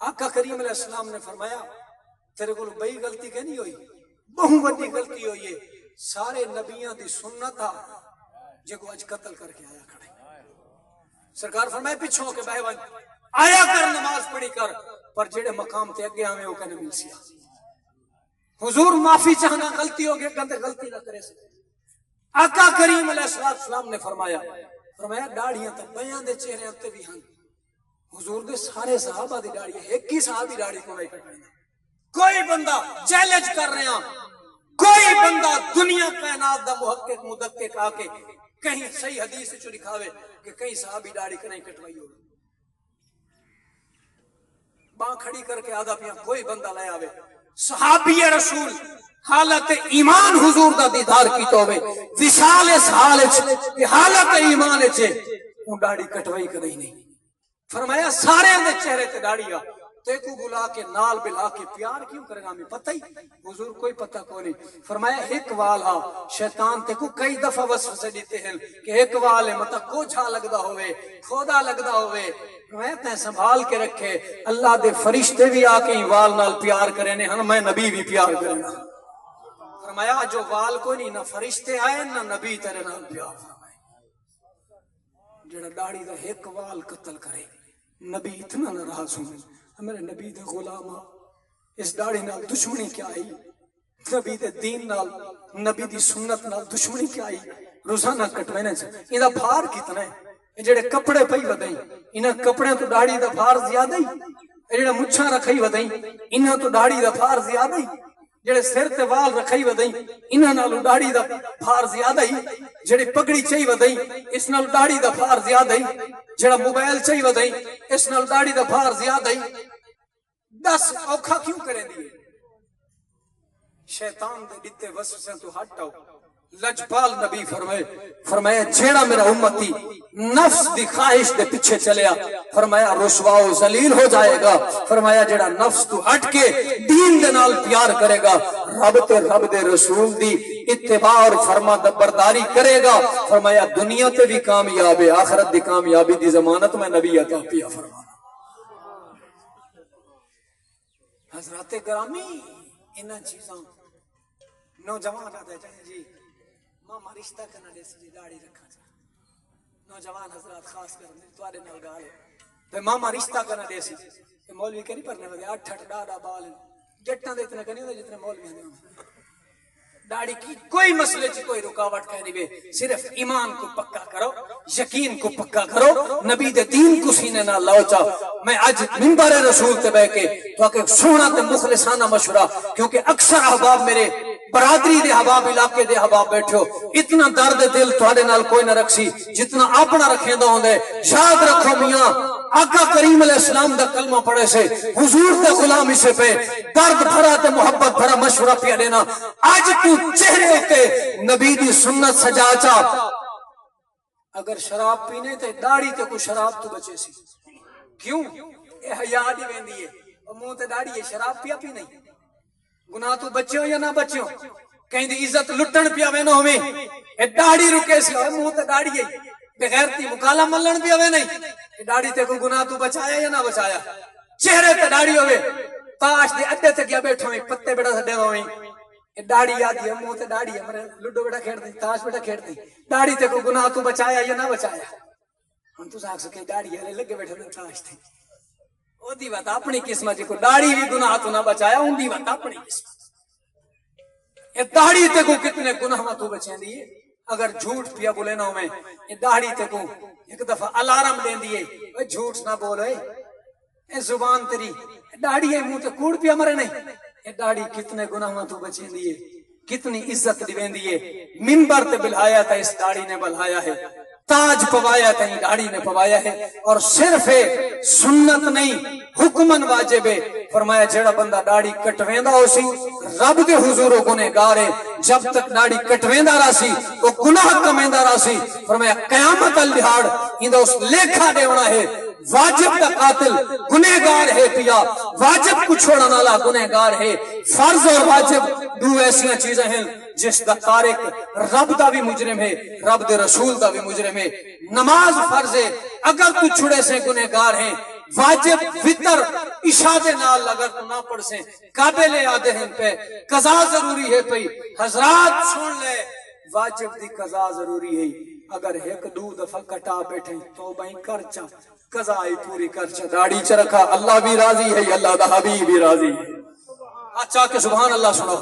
آقا کریم علیہ السلام نے فرمایا تیرے کو بئی غلطی کہ نہیں ہوئی بہت بڑی غلطی ہوئی ہے سارے نبیاں دی سنت آ جے کو اج قتل کر کے آیا کھڑے سرکار فرمائے پیچھوں کے بہے ون آیا کر نماز پڑھی کر پر جڑے مقام تے اگے آویں او کنے مل سیا حضور معافی چاہنا غلطی ہو گئی کہتے غلطی نہ کرے آقا کریم علیہ السلام نے فرمایا داڑھیاں تے بیاں دے چہرے تے بھی ہن حضور دے سارے صحابہ دی داڑھی ایک ہی صحابی داڑھی کو نہیں کٹنا کوئی بندہ چیلنج کر رہے ہیں کوئی بندہ دنیا کائنات دا محقق مدقق آ کے کہیں صحیح حدیث سے لکھاوے کہ کہیں صحابی داڑھی نہیں کٹوائی ہو باں کھڑی کر کے آدھا پیاں کوئی بندہ لے آوے صحابی رسول حالت ایمان حضور دا دیدار کی تووے وصال اس حالت حالت ایمان چھے ان داڑھی کٹوائی کدی نہیں فرمایا سارے اندر چہرے تے داڑھی آ تے کو بلا کے نال بلا کے پیار کیوں کرے گا ہمیں پتہ ہی حضور کوئی پتہ کو نہیں فرمایا ایک وال ہا شیطان تے کو کئی دفعہ وسوسے دیتے ہیں کہ ایک وال ہے مطلب کوچھا لگدا ہوئے کھودا لگدا ہوئے فرمایا تے سنبھال کے رکھے اللہ دے فرشتے بھی آ کے وال نال پیار کرے نے ہن میں نبی بھی پیار کرنا فرمایا جو وال کو نہیں نہ فرشتے آئے نہ نبی تیرے نال پیار فرمائے جڑا داڑھی دا ایک وال قتل کرے نبی اتنا ناراض ہوں میرے نبی دے غلام اس داڑھی نال دشمنی کیا آئی نبی دے دین نال نبی دی سنت نال دشمنی کیا آئی روزانہ کٹوینے سے یہ بھار کتنا ہے جڑے کپڑے پئی ودائیں انہاں کپڑے تو داڑھی دا بھار زیادہ ہی جڑے مچھاں رکھئی ودائیں انہاں تو داڑھی دا بھار زیادہ ہی جڑے سر تے وال رکھئی ودائیں انہاں نالوں داڑھی دا بھار زیادہ ہی جڑے پگڑی چئی ودائیں اس نال داڑھی دا بھار زیادہ ہی جڑا موبائل چئی ودائیں اس نال داڑھی دا بھار زیادہ ہی دس اوکھا کیوں کریں دیئے شیطان دے دیتے وسوسے تو ہٹ آؤ لجپال نبی فرمایا جیڑا میرا امتی نفس دی خواہش دے پیچھے چلیا فرمایا رسوا و ذلیل ہو جائے گا. فرمایا جیڑا نفس تو ہٹ کے دین دے نال پیار کرے گا رب دے رسول دی اتباع اور فرما برداری کرے گا فرمایا دنیا تے بھی کامیاب ہے آخرت دی کامیابی دی ضمانت میں نبی عطا کیا. فرمانا حضرات گرامی انہاں چیزاں نوجوان آدھے جائیں جی ماما رشتہ کرنا دے سی داڑھی رکھا جا نوجوان حضرات خاص کرنے توارے نال گال ہے ماما رشتہ کرنا دے سی مولوی کے نہیں پڑھنے وگے 8 ڈاڑا بال جٹاں دے اتنے کرنے ہوتے جتنے مولوی ہیں داڑھی کی کوئی مسئلے چی کوئی رکاوٹ کہنی بے صرف ایمان کو پکا کرو یقین کو پکا کرو نبی دے دین کو سینے نہ لاؤ چا. میں آج منبر رسول تے بے کے تو کہ سونا تے مخلصانہ مشورہ کیونکہ اکثر احباب میرے برادری دے حباب علاقے دے حباب بیٹھو اتنا درد دل تھوڑے نال کوئی نہ رکھسی جتنا اپنا رکھیں دا ہوندے. یاد رکھو میاں آقا کریم علیہ السلام دا کلمہ پڑھے سے حضور تے غلام اسے پہ درد بھرا تے محبت بھرا مشورہ پیا دینا. آج تو چہرے ہوتے نبی دی سنت سجا چا اگر شراب پینے تے داڑھی تے کو شراب تو بچے سی کیوں اے حیا دی ویندی ہے منہ تے داڑھی ہے شراب پیا پی نہیں گناہ تو بچے ہو یا نہ بچے ہو کہیں دی عزت لٹن پیا وے نہ ہوئے اے داڑھی رکے سی ہوئے منہ تے داڑھی ہے بغیر تی مکالا ملن پیا وے نہیں اے داڑھی تے کو گناہ تو بچایا یا نہ بچایا چہرے تے داڑھی ہوئے تاش دے اڈے تے کیا بیٹھو ہیں پتے بیٹا سڈے ہوئے اے داڑھی یاد ہے منہ تے داڑھی ہے مرے لڈو بیٹا کھیڑ دی تاش بیٹا کھیڑ دی داڑھی تے کو گناہ تو بچایا یا نہ بچایا ہم تو ساکھ سکے داڑھی والے لگے بیٹھے نے تاش تے او دی بات اپنی قسمت کو داڑھی بھی گناہ تو نہ بچایا ان دی بات اپنی قسمت یہ داڑھی تے کو کتنے گناہ تو بچیں دیئے اگر جھوٹ پیا بولے نہ میں یہ داڑھی تے کو ایک دفعہ الارم دین دیئے اے جھوٹ نہ بولے اے زبان تیری داڑھی ہے منہ تے کوڑ پیا مرے نہیں یہ داڑھی کتنے گناہ تو بچیں دیئے کتنی عزت دیویں دیئے منبر تے بلھایا تھا اس داڑھی نے بلھایا ہے تاج پوایا تھا داڑھی نے پوایا ہے اور صرف سنت نہیں حکمن واجب ہے. فرمایا جیڑا بندہ داڑھی کٹویندا ہو سی رب دے حضور گنہگار ہے جب تک داڑھی کٹویندا راسی وہ گناہ کمیندا راسی. فرمایا قیامت الدہاڑ ایندا اس لیکھا دیونا ہے واجب دا قاتل گنہگار ہے پیا واجب کو چھوڑن والا گنہگار ہے. فرض اور واجب دو ایسی چیزیں ہیں جس دا تارک رب دا بھی مجرم ہے رب دے رسول دا بھی مجرم ہے. نماز فرض ہے اگر تو چھڑے سے گنہگار ہیں واجب وطر عشاء دے نال اگر تو نہ پڑھ سے قابل یاد ہیں پہ قضا ضروری ہے پئی حضرات سن لے واجب دی قضا ضروری ہے اگر ایک دو دفعہ کٹا بیٹھے توبہ کر چا قضا ہی پوری کر چا داڑھی چ رکھا اللہ بھی راضی ہے اللہ دا حبیب بھی راضی ہے. اچھا کہ سبحان اللہ سنو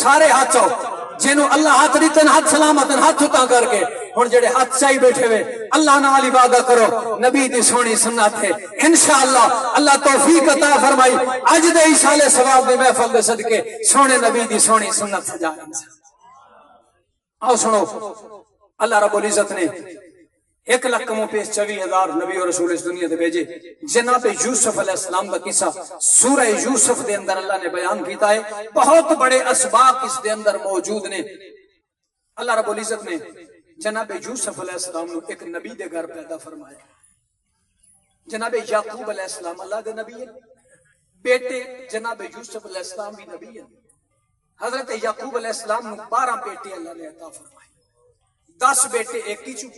سارے ہاتھ چاہو جنہوں اللہ ہاتھ دیتن ہاتھ سلامتن ہاتھ اتا کر کے اور جڑے ہاتھ چاہی بیٹھے ہوئے اللہ نال عبادہ کرو نبی دی سونی سنت ہے انشاءاللہ اللہ توفیق عطا فرمائی اج دے ایشالے ثواب دے محفل دے صدقے سونے نبی دی سونی سنت سجا. آؤ سنو اللہ رب العزت نے 1,24,000 نبی اور رسول اس دنیا دے بھیجے. جناب یوسف علیہ السلام دا قصہ سورہ یوسف دے اندر اللہ نے بیان کیتا ہے. بہت بڑے اسباق اس دے اندر موجود نے. اللہ رب العزت نے جناب یوسف علیہ السلام نے ایک نبی دے گھر پیدا فرمایا. جناب یعقوب علیہ السلام اللہ دے نبی ہے بیٹے جناب یوسف علیہ السلام بھی نبی ہے. حضرت یعقوب علیہ السلام نے 12 بیٹے اللہ نے عطا فرمائے. 10 بیٹے ایک ہی چو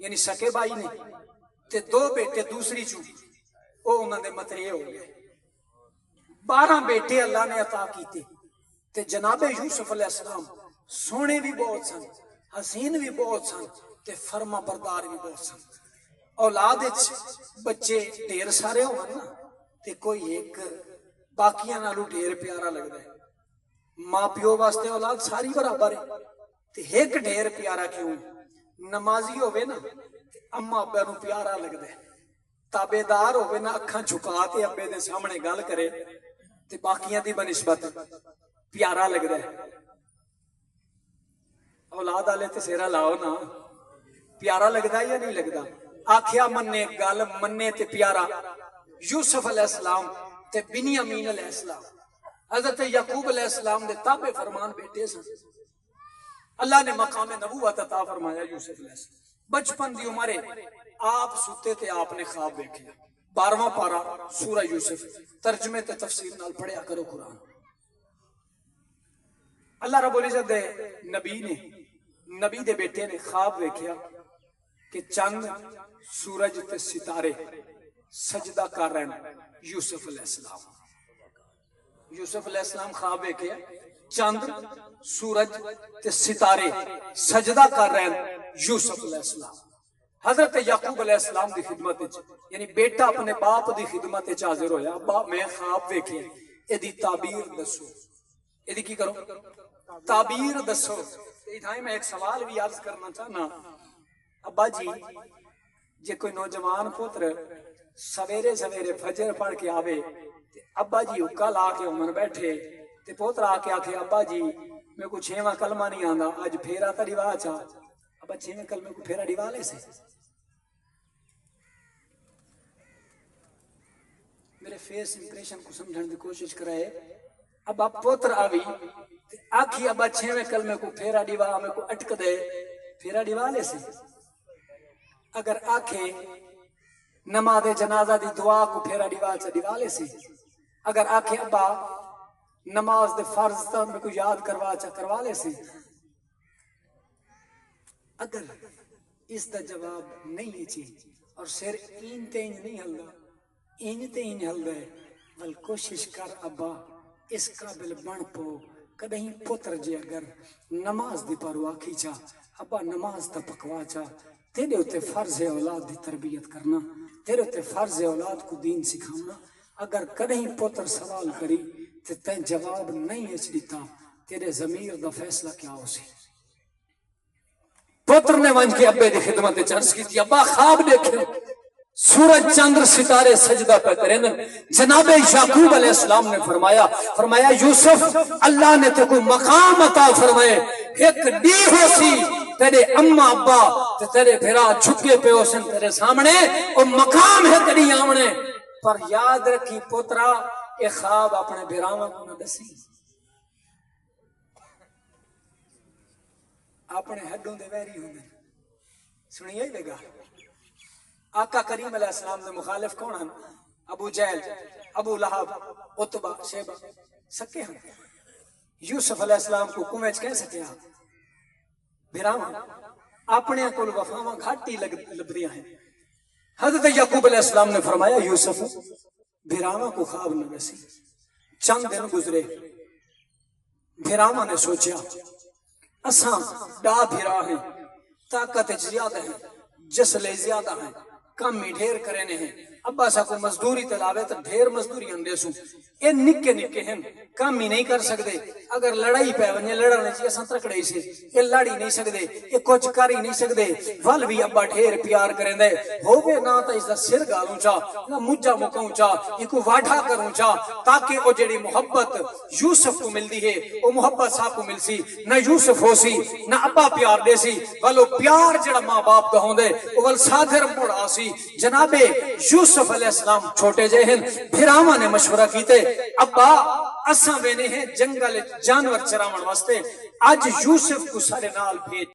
یعنی سکے بھائی نے تے 2 بیٹے دوسری چو وہ انہوں نے متریے ہو گئے. 12 بیٹے اللہ نے عطا کیتے تے جناب یوسف علیہ السلام سونے بھی بہت سن حسین بھی بہت سن تے فرما بردار بھی بہت سن. اولاد بچے ڈھیر سارے ہو نا تے کوئی ایک باقیاں نالو ڈھیر پیارا لگتا ہے. ماں پیو واسطے اولاد ساری برابر ہے تے ایک ڈھیر پیارا کیوں نمازی ہوئے نا اما ابے نو پیارا لگتا ہے. تابیدار ہوئے نا اکھاں جھکا تے ابے دے سامنے گل کرے تے باقیاں دی بنسبت پیارا لگتا ہے. اولاد والے تے سیرا لاؤ نا پیارا لگتا یا نہیں لگتا. آکھیا مننے گل مننے تے پیارا یوسف علیہ السلام تے بنیامین علیہ السلام حضرت یعقوب علیہ السلام دے تابع فرمان بیٹے سن. اللہ نے مقام نبوت عطا فرمایا یوسف علیہ السلام بچپن دی عمرے آپ ستے تے آپ نے خواب دیکھا 12واں پارا سورہ یوسف ترجمے تے تفسیر نال پڑھیا کرو قرآن اللہ رب العزت دے نبی دے بیٹے نے خواب دیکھا کہ چند سورج تے ستارے سجدہ کر رہے ہیں یوسف علیہ السلام خواب دیکھا چند سورج تے ستارے سجدہ کر رہے ہیں یوسف علیہ السلام حضرت یعقوب علیہ السلام دی خدمت یعنی بیٹا اپنے باپ دی خدمت حاضر ہویا ابا میں خواب دیکھے ایدی تعبیر دسو ایدی کی کرو تعبیر دسو میں ایک سوال بھی عرض کرنا چاہنا ابا جی جے کوئی نوجوان پتر سویرے سویرے فجر پڑھ کے آوے ابا جی کل آ کے عمر بیٹھے تے پوتر آ کے آکھے ابا جی میں کو 6واں کلمہ نہیں آندا آج پھیرا تا ڈیوا چا ابا 6ویں کلمے کو پھیرا ڈیوا لے سے میرے فیس امپریشن کو سمجھنے کی کوشش کرائے ابا پوتر آوی آکھی ابا 6ویں کلمے کو پھیرا ڈیوا میں کو اٹک دے پھیرا ڈیوا لے سے اگر آکھے نماز جنازہ دی دعا کو پھیرا ڈیوا چا ڈیوا لے سے اگر آکھے ابا نماز دے فرض تا میں کو یاد کروا چا کروا لے سے اگر اس دا جواب نہیں چیز اور سر این تے این نہیں ہلدا این تے این ہلدا ہے بل کوشش کر ابا اس قابل بن پو کدہیں پتر جے اگر نماز دی پروا کھیچا ابا نماز تا پکوا چا تیرے ہوتے فرض اولاد دی تربیت کرنا تیرے ہوتے فرض اولاد کو دین سکھانا اگر کدہیں پتر سوال کری تے تین جواب نہیں اچ دیتا تیرے ضمیر دا فیصلہ کیا ہو سی پتر نے ونج کے ابے دی خدمت چرس کی تھی ابا خواب دیکھے سورج چندر ستارے سجدہ پہ کریں جناب یعقوب علیہ السلام نے فرمایا یوسف اللہ نے تے کوئی مقام عطا فرمائے ایک ڈی ہو سی تیرے اماں ابا تیرے بھیرا جھکے پہ ہوسن تیرے سامنے وہ مقام ہے تیری آمنے پر یاد رکھی پوترا اے خواب اپنے بھیراواں کو نہ دسی اپنے ہڈوں دے ویری ہوندے سنیے ہی لگا آقا کریم علیہ السلام دے مخالف کون ہیں ابو جہل ابو لہب عتبہ شیبہ سکے ہیں یوسف علیہ السلام کو کمیچ کہہ سکے ہیں بھیراواں اپنے کل وفاواں گھاٹی لبریاں ہیں حضرت یعقوب علیہ السلام نے فرمایا یوسف بھیراواں کو خواب نہ دسی چند دن گزرے بھیراواں نے سوچیا اساں ڈا بھیرا ہیں طاقت زیادہ ہیں جسلے زیادہ ہیں کم ہی ڈھیر کرنے ہیں ابا سا کو مزدوری تلاوے تو ڈھیر مزدوری اندے سو اے نکے نکے ہیں کم ہی نہیں کر سکتے اگر لڑائی پہ ونجے لڑنے چاہیے اساں تکڑے سے اے لڑی نہیں سکتے اے کچھ کر ہی نہیں سکتے ول بھی ابا ڈھیر پیار کریں دے ہوگے نہ تا اس دا سر گالوں چا نہ مجھا مکاؤں چا یہ کو واڈھا کروں چا تاکہ وہ جڑی محبت یوسف کو مل دی ہے وہ محبت صاحب کو مل سی نہ یوسف ہو سی نہ ابا پیار دے سی ولو پیار جڑا ماں باپ دا ہوندے ول سادھر مڑا سی جناب یوسف علیہ السلام چھوٹے جے ہیں بھیراواں نے مشورہ کیتے ابا اساں وینے ہیں جنگل جانور چراون واسطے اج یوسف کو سارے نال بھیج